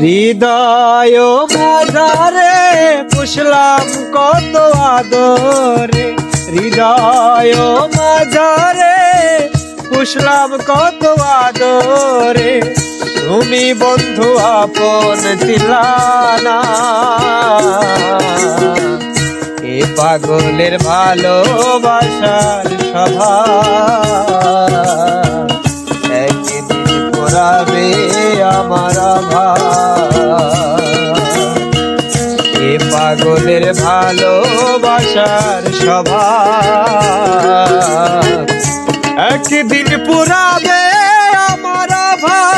হৃদয় মাঝারে পুষলাম কত আদরে, হৃদয় মাঝারে পুষলাম কত আদরে, তুমি বন্ধু আপন ছিলা না। এ পাগলের ভালোবাসার স্বভাব একদিন পোড়াবে আমার ভাব। এ পাগলের ভালোবাসার স্বভাব একদিন পোড়াবে আমার ভাব।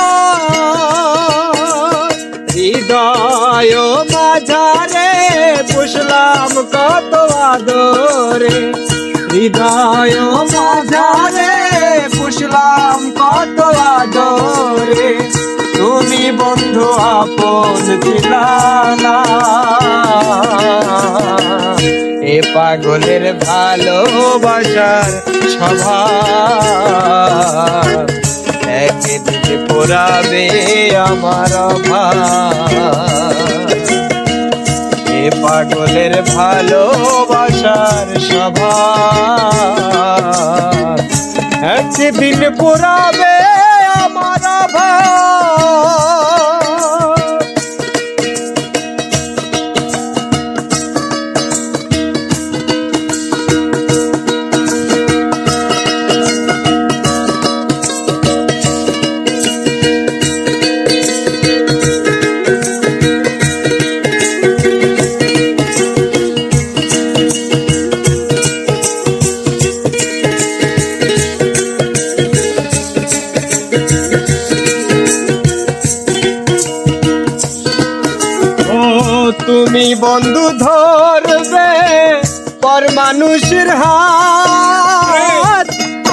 হৃদয় মাঝারে পুষলাম কত আদরে, হৃদয় মাঝারে পুষলাম কত আদরে, তুমি বন্ধু আপন ছিলা না। এ পাগলের ভালোবাসার স্বভাব একদিন পোড়াবে আমার ভাব। এ পাগলের ভালোবাসার স্বভাব একদিন পোড়াবে আমার ভাব। তুমি বন্ধু ধরবে পর মানুষের হাত,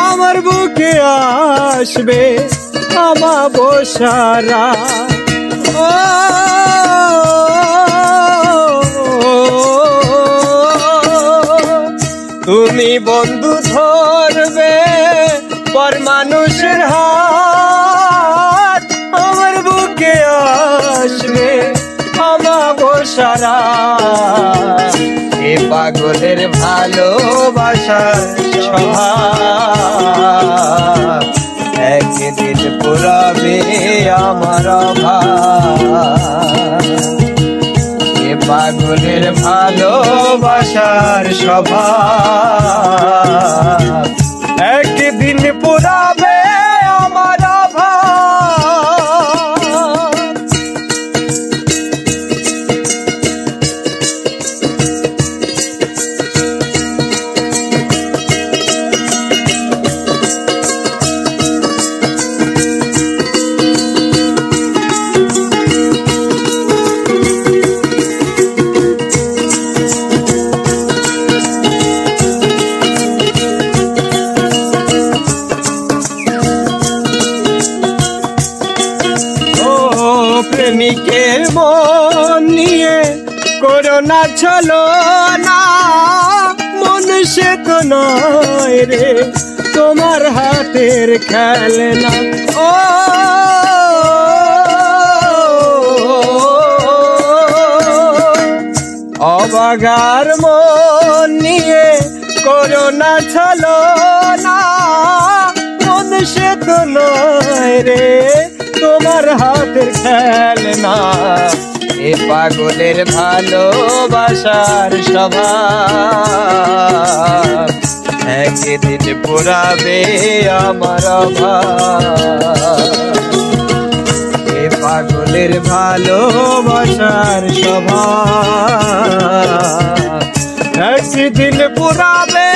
আমার বুকে আসবে আমাবস্যারা। ও তুমি বন্ধু ধরবে পর মানুষের হাত, আমার বুকে আসবে আমাবস্যারা। এ পাগলের ভালোবাসার স্বভাব একদিন পোড়াবে আমার ভাব। এ পাগলের ভালোবাসার স্বভাব একদিন পোড়াবে আমার ভাব। প্রেমিকের মন নিয়ে করো না ছলনা, মন সে তো নয় রে তোমার হাতের খেলনা। ও অবাগার মন নিয়ে করো না ছলনা, মন সে তো নয় রে তোমার হাতের খেলনা। এ পাগলের ভালোবাসার স্বভাব একদিন পোড়াবে আমার ভাব। এ পাগলের ভালোবাসার স্বভাব একদিন পোড়াবে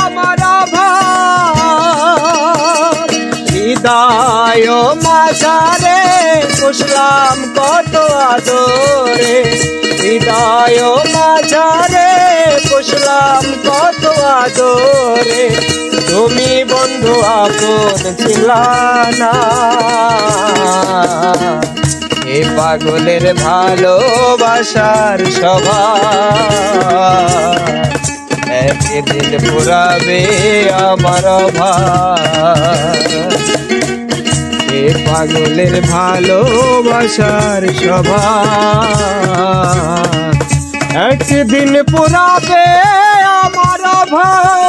আমার ভাব। হৃদয় মাঝারে পুষলাম কত আদরে, হৃদয় মাঝারে পুষলাম কত আদরে, তুমি বন্ধু আপন ছিলা না। এ পাগলের ভালোবাসার স্বভাব একদিন পোড়াবে আমার ভাব। এ এ পাগলের ভালোবাসার স্বভাব। একদিন পুরাবে আমার ভাই